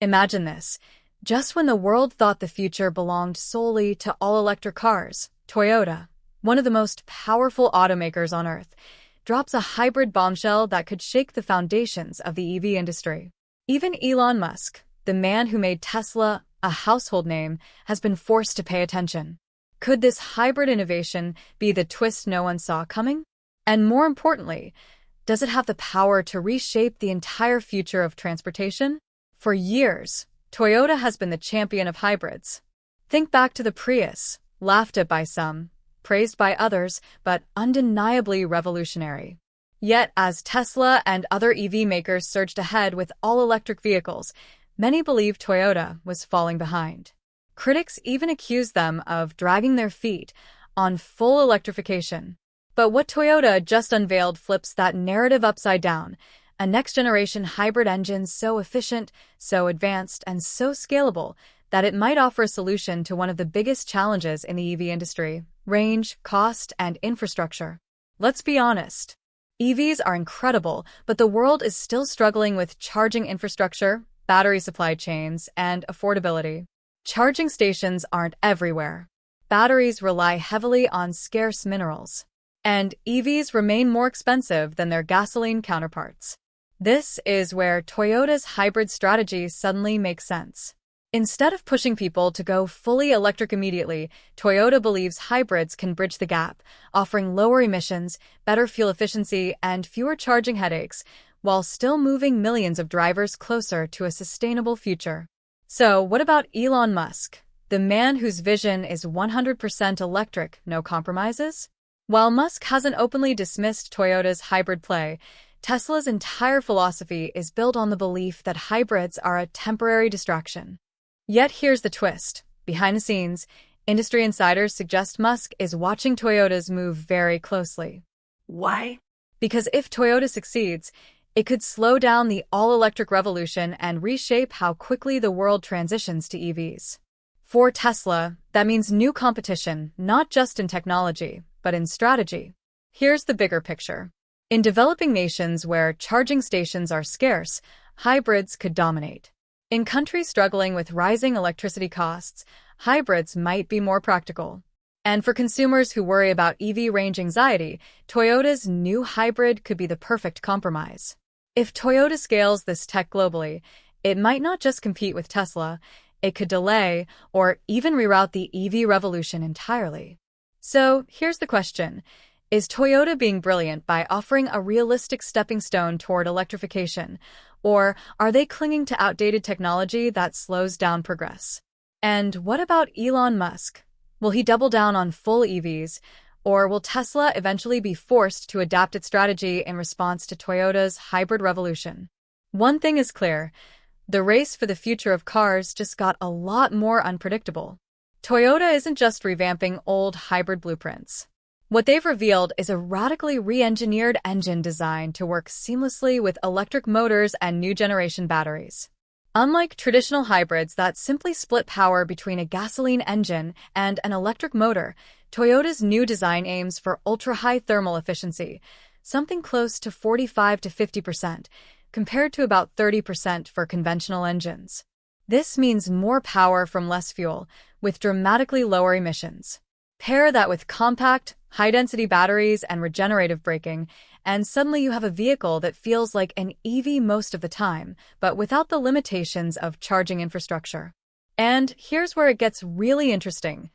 Imagine this. Just when the world thought the future belonged solely to all-electric cars, Toyota, one of the most powerful automakers on Earth, drops a hybrid bombshell that could shake the foundations of the EV industry. Even Elon Musk, the man who made Tesla a household name, has been forced to pay attention. Could this hybrid innovation be the twist no one saw coming? And more importantly, does it have the power to reshape the entire future of transportation? For years, Toyota has been the champion of hybrids. Think back to the Prius, laughed at by some, praised by others, but undeniably revolutionary. Yet, as Tesla and other EV makers surged ahead with all-electric vehicles, many believed Toyota was falling behind. Critics even accused them of dragging their feet on full electrification. But what Toyota just unveiled flips that narrative upside down. A next-generation hybrid engine so efficient, so advanced, and so scalable that it might offer a solution to one of the biggest challenges in the EV industry: range, cost, and infrastructure. Let's be honest. EVs are incredible, but the world is still struggling with charging infrastructure, battery supply chains, and affordability. Charging stations aren't everywhere. Batteries rely heavily on scarce minerals. And EVs remain more expensive than their gasoline counterparts. This is where Toyota's hybrid strategy suddenly makes sense. Instead of pushing people to go fully electric immediately, Toyota believes hybrids can bridge the gap, offering lower emissions, better fuel efficiency, and fewer charging headaches, while still moving millions of drivers closer to a sustainable future. So, what about Elon Musk, the man whose vision is 100% electric, no compromises? While Musk hasn't openly dismissed Toyota's hybrid play, Tesla's entire philosophy is built on the belief that hybrids are a temporary distraction. Yet here's the twist. Behind the scenes, industry insiders suggest Musk is watching Toyota's move very closely. Why? Because if Toyota succeeds, it could slow down the all-electric revolution and reshape how quickly the world transitions to EVs. For Tesla, that means new competition, not just in technology, but in strategy. Here's the bigger picture. In developing nations where charging stations are scarce, hybrids could dominate. In countries struggling with rising electricity costs, hybrids might be more practical. And for consumers who worry about EV range anxiety, Toyota's new hybrid could be the perfect compromise. If Toyota scales this tech globally, it might not just compete with Tesla, it could delay or even reroute the EV revolution entirely. So, here's the question. Is Toyota being brilliant by offering a realistic stepping stone toward electrification, or are they clinging to outdated technology that slows down progress? And what about Elon Musk? Will he double down on full EVs, or will Tesla eventually be forced to adapt its strategy in response to Toyota's hybrid revolution? One thing is clear. The race for the future of cars just got a lot more unpredictable. Toyota isn't just revamping old hybrid blueprints. What they've revealed is a radically re-engineered engine designed to work seamlessly with electric motors and new-generation batteries. Unlike traditional hybrids that simply split power between a gasoline engine and an electric motor, Toyota's new design aims for ultra-high thermal efficiency, something close to 45 to 50%, compared to about 30% for conventional engines. This means more power from less fuel, with dramatically lower emissions. Pair that with compact, high-density batteries and regenerative braking, and suddenly you have a vehicle that feels like an EV most of the time, but without the limitations of charging infrastructure. And here's where it gets really interesting.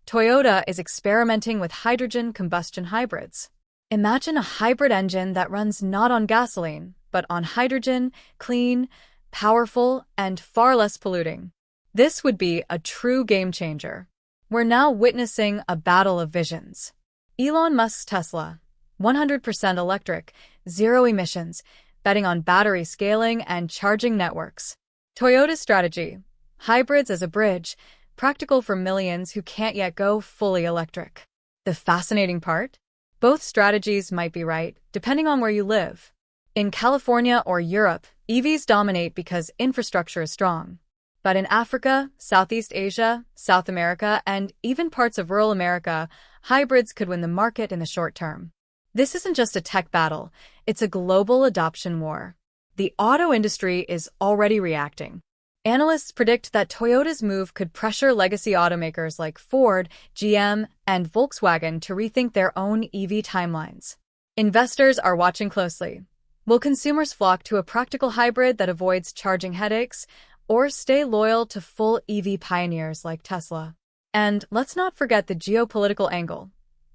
Toyota is experimenting with hydrogen combustion hybrids. Imagine a hybrid engine that runs not on gasoline, but on hydrogen, clean, powerful, and far less polluting. This would be a true game changer. We're now witnessing a battle of visions. Elon Musk's Tesla, 100% electric, zero emissions, betting on battery scaling and charging networks. Toyota's strategy, hybrids as a bridge, practical for millions who can't yet go fully electric. The fascinating part? Both strategies might be right, depending on where you live. In California or Europe, EVs dominate because infrastructure is strong. But in Africa, Southeast Asia, South America, and even parts of rural America, hybrids could win the market in the short term. This isn't just a tech battle, it's a global adoption war. The auto industry is already reacting. Analysts predict that Toyota's move could pressure legacy automakers like Ford, GM, and Volkswagen to rethink their own EV timelines. Investors are watching closely. Will consumers flock to a practical hybrid that avoids charging headaches, or stay loyal to full EV pioneers like Tesla? And let's not forget the geopolitical angle.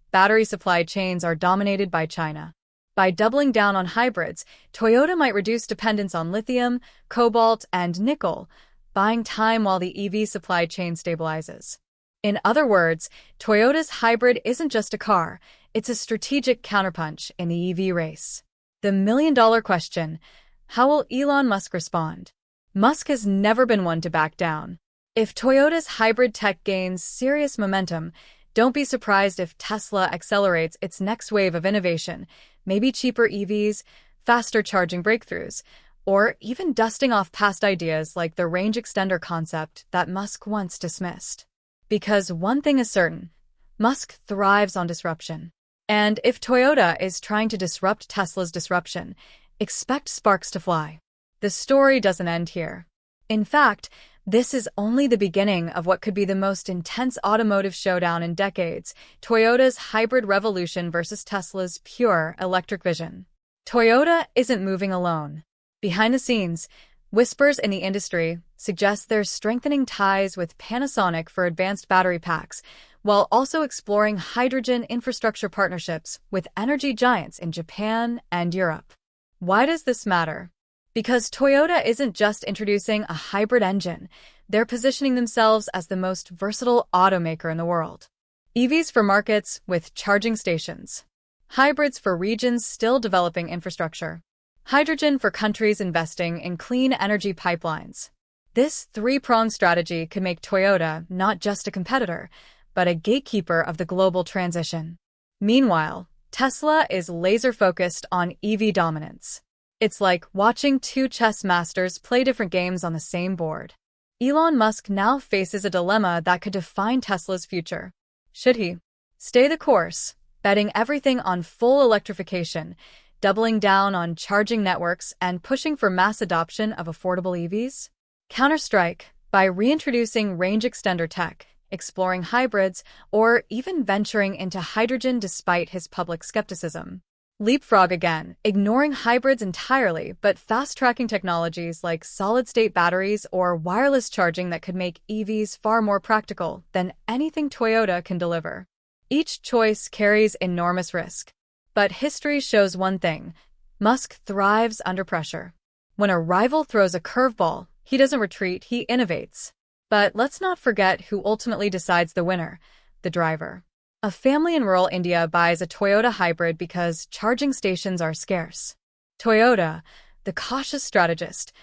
Battery supply chains are dominated by China. By doubling down on hybrids, Toyota might reduce dependence on lithium, cobalt, and nickel, buying time while the EV supply chain stabilizes. In other words, Toyota's hybrid isn't just a car, it's a strategic counterpunch in the EV race. The million-dollar question: how will Elon Musk respond? Musk has never been one to back down. If Toyota's hybrid tech gains serious momentum, don't be surprised if Tesla accelerates its next wave of innovation, maybe cheaper EVs, faster charging breakthroughs, or even dusting off past ideas like the range extender concept that Musk once dismissed. Because one thing is certain, Musk thrives on disruption. And if Toyota is trying to disrupt Tesla's disruption, expect sparks to fly. The story doesn't end here. In fact, this is only the beginning of what could be the most intense automotive showdown in decades: Toyota's hybrid revolution versus Tesla's pure electric vision. Toyota isn't moving alone. Behind the scenes, whispers in the industry suggest they're strengthening ties with Panasonic for advanced battery packs, while also exploring hydrogen infrastructure partnerships with energy giants in Japan and Europe. Why does this matter? Because Toyota isn't just introducing a hybrid engine, they're positioning themselves as the most versatile automaker in the world. EVs for markets with charging stations. Hybrids for regions still developing infrastructure. Hydrogen for countries investing in clean energy pipelines. This three-pronged strategy could make Toyota not just a competitor, but a gatekeeper of the global transition. Meanwhile, Tesla is laser-focused on EV dominance. It's like watching two chess masters play different games on the same board. Elon Musk now faces a dilemma that could define Tesla's future. Should he stay the course, betting everything on full electrification, doubling down on charging networks, and pushing for mass adoption of affordable EVs? Counterstrike by reintroducing range extender tech, exploring hybrids, or even venturing into hydrogen despite his public skepticism. Leapfrog again, ignoring hybrids entirely but fast-tracking technologies like solid-state batteries or wireless charging that could make EVs far more practical than anything Toyota can deliver. Each choice carries enormous risk. But history shows one thing: Musk thrives under pressure. When a rival throws a curveball, he doesn't retreat, he innovates. But let's not forget who ultimately decides the winner: the driver. A family in rural India buys a Toyota hybrid because charging stations are scarce. Toyota, the cautious strategist,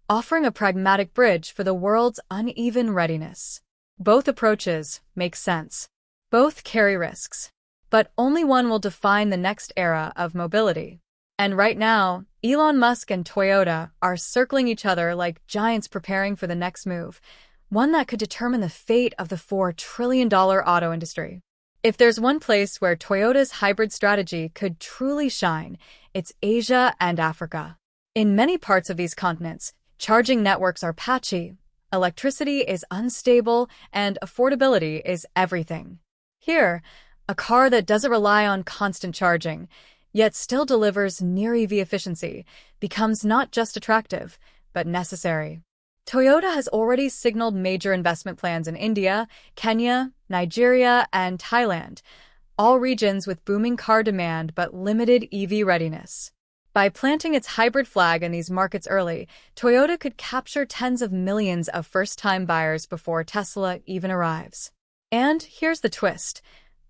offering a pragmatic bridge for the world's uneven readiness. Both approaches make sense. Both carry risks. But only one will define the next era of mobility. And right now, Elon Musk and Toyota are circling each other like giants preparing for the next move, one that could determine the fate of the $4 trillion auto industry. If there's one place where Toyota's hybrid strategy could truly shine, it's Asia and Africa. In many parts of these continents, charging networks are patchy, electricity is unstable, and affordability is everything. Here, a car that doesn't rely on constant charging, yet still delivers near EV efficiency, becomes not just attractive, but necessary. Toyota has already signaled major investment plans in India, Kenya, Nigeria, and Thailand, all regions with booming car demand but limited EV readiness. By planting its hybrid flag in these markets early, Toyota could capture tens of millions of first-time buyers before Tesla even arrives. And here's the twist: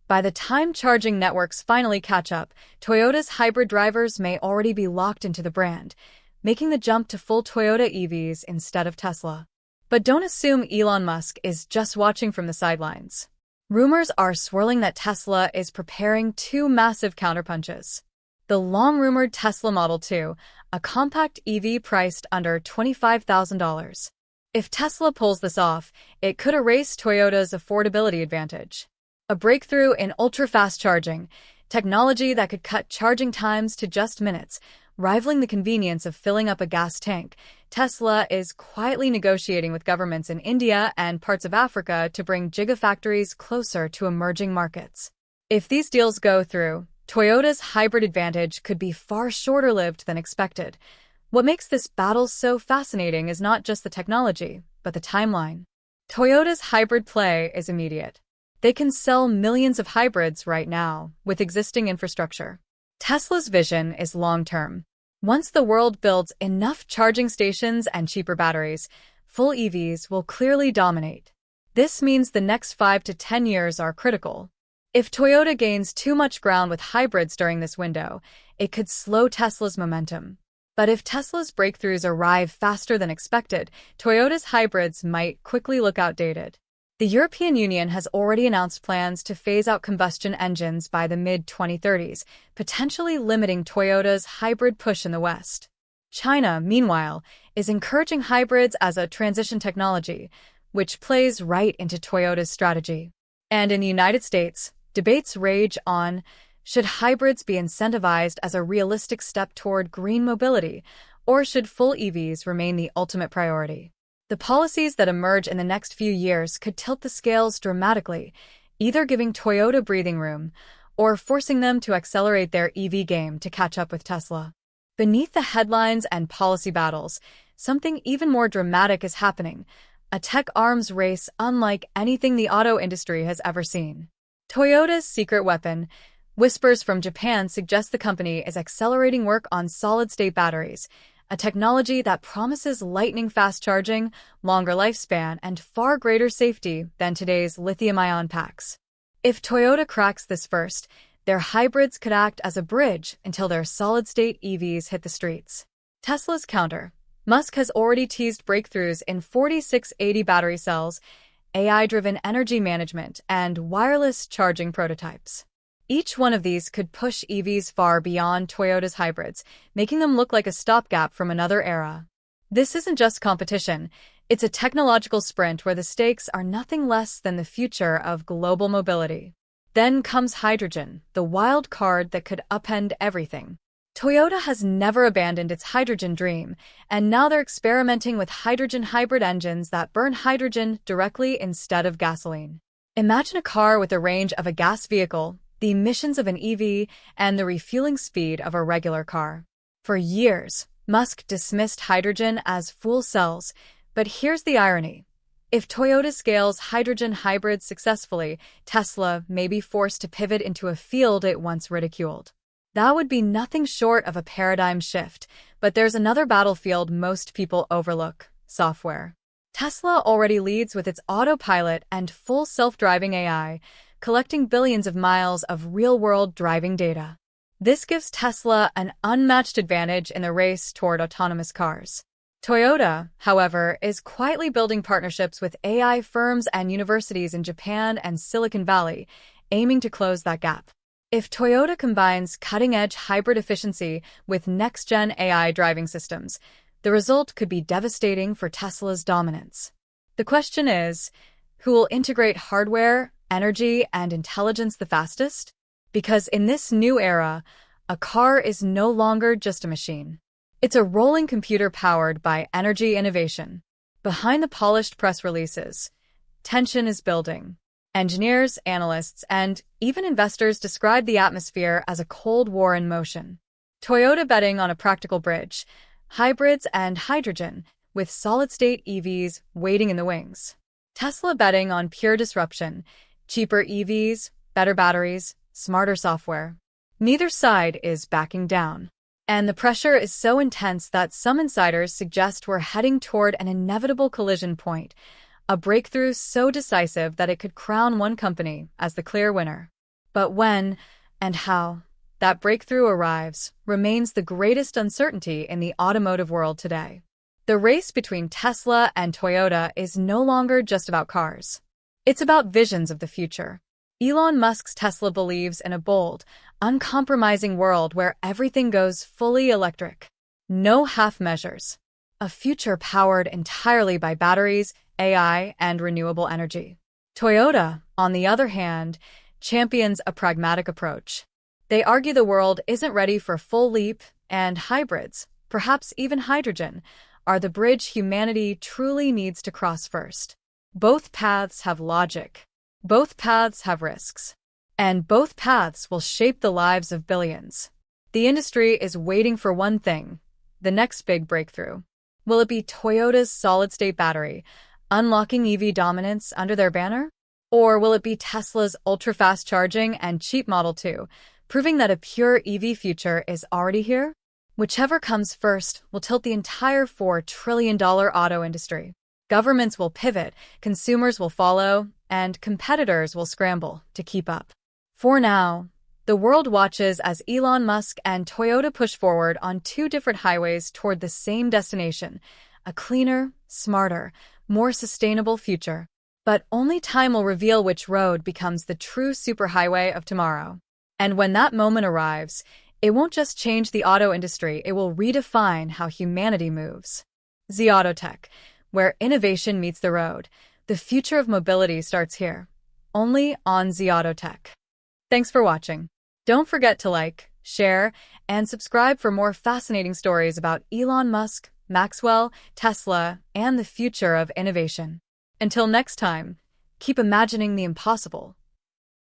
by the time charging networks finally catch up, Toyota's hybrid drivers may already be locked into the brand, making the jump to full Toyota EVs instead of Tesla. But don't assume Elon Musk is just watching from the sidelines. Rumors are swirling that Tesla is preparing two massive counterpunches. The long-rumored Tesla Model 2, a compact EV priced under $25,000. If Tesla pulls this off, it could erase Toyota's affordability advantage. A breakthrough in ultra-fast charging, technology that could cut charging times to just minutes, Rivaling the convenience of filling up a gas tank, Tesla is quietly negotiating with governments in India and parts of Africa to bring gigafactories closer to emerging markets. If these deals go through, Toyota's hybrid advantage could be far shorter-lived than expected. What makes this battle so fascinating is not just the technology, but the timeline. Toyota's hybrid play is immediate. They can sell millions of hybrids right now, with existing infrastructure. Tesla's vision is long-term. Once the world builds enough charging stations and cheaper batteries, full EVs will clearly dominate. This means the next 5 to 10 years are critical. If Toyota gains too much ground with hybrids during this window, it could slow Tesla's momentum. But if Tesla's breakthroughs arrive faster than expected, Toyota's hybrids might quickly look outdated. The European Union has already announced plans to phase out combustion engines by the mid-2030s, potentially limiting Toyota's hybrid push in the West. China, meanwhile, is encouraging hybrids as a transition technology, which plays right into Toyota's strategy. And in the United States, debates rage on, should hybrids be incentivized as a realistic step toward green mobility, or should full EVs remain the ultimate priority? The policies that emerge in the next few years could tilt the scales dramatically, either giving Toyota breathing room or forcing them to accelerate their EV game to catch up with Tesla. Beneath the headlines and policy battles, something even more dramatic is happening, a tech arms race unlike anything the auto industry has ever seen. Toyota's secret weapon, whispers from Japan suggest the company is accelerating work on solid-state batteries, a technology that promises lightning-fast charging, longer lifespan, and far greater safety than today's lithium-ion packs. If Toyota cracks this first, their hybrids could act as a bridge until their solid-state EVs hit the streets. Tesla's counter. Musk has already teased breakthroughs in 4680 battery cells, AI-driven energy management, and wireless charging prototypes. Each one of these could push EVs far beyond Toyota's hybrids, making them look like a stopgap from another era. This isn't just competition, it's a technological sprint where the stakes are nothing less than the future of global mobility. Then comes hydrogen, the wild card that could upend everything. Toyota has never abandoned its hydrogen dream, and now they're experimenting with hydrogen hybrid engines that burn hydrogen directly instead of gasoline. Imagine a car with the range of a gas vehicle, the emissions of an EV, and the refueling speed of a regular car. For years, Musk dismissed hydrogen as fool cells, but here's the irony. If Toyota scales hydrogen hybrids successfully, Tesla may be forced to pivot into a field it once ridiculed. That would be nothing short of a paradigm shift, but there's another battlefield most people overlook: software. Tesla already leads with its autopilot and full self-driving AI, collecting billions of miles of real-world driving data. This gives Tesla an unmatched advantage in the race toward autonomous cars. Toyota, however, is quietly building partnerships with AI firms and universities in Japan and Silicon Valley, aiming to close that gap. If Toyota combines cutting-edge hybrid efficiency with next-gen AI driving systems, the result could be devastating for Tesla's dominance. The question is, who will integrate hardware, energy, and intelligence the fastest? Because in this new era, a car is no longer just a machine. It's a rolling computer powered by energy innovation. Behind the polished press releases, tension is building. Engineers, analysts, and even investors describe the atmosphere as a Cold War in motion. Toyota betting on a practical bridge, hybrids and hydrogen, with solid-state EVs waiting in the wings. Tesla betting on pure disruption, cheaper EVs, better batteries, smarter software. Neither side is backing down. And the pressure is so intense that some insiders suggest we're heading toward an inevitable collision point, a breakthrough so decisive that it could crown one company as the clear winner. But when and how that breakthrough arrives remains the greatest uncertainty in the automotive world today. The race between Tesla and Toyota is no longer just about cars. It's about visions of the future. Elon Musk's Tesla believes in a bold, uncompromising world where everything goes fully electric. No half measures. A future powered entirely by batteries, AI, and renewable energy. Toyota, on the other hand, champions a pragmatic approach. They argue the world isn't ready for full leap, and hybrids, perhaps even hydrogen, are the bridge humanity truly needs to cross first. Both paths have logic. Both paths have risks. And both paths will shape the lives of billions. The industry is waiting for one thing, the next big breakthrough. Will it be Toyota's solid-state battery, unlocking EV dominance under their banner? Or will it be Tesla's ultra-fast charging and cheap Model 2, proving that a pure EV future is already here? Whichever comes first will tilt the entire $4 trillion auto industry. Governments will pivot, consumers will follow, and competitors will scramble to keep up. For now, the world watches as Elon Musk and Toyota push forward on two different highways toward the same destination, a cleaner, smarter, more sustainable future. But only time will reveal which road becomes the true superhighway of tomorrow. And when that moment arrives, it won't just change the auto industry, it will redefine how humanity moves. Autotech, where innovation meets the road. The future of mobility starts here, only on Autotech. Thanks for watching. Don't forget to like, share, and subscribe for more fascinating stories about Elon Musk, Maxwell, Tesla, and the future of innovation. Until next time, keep imagining the impossible.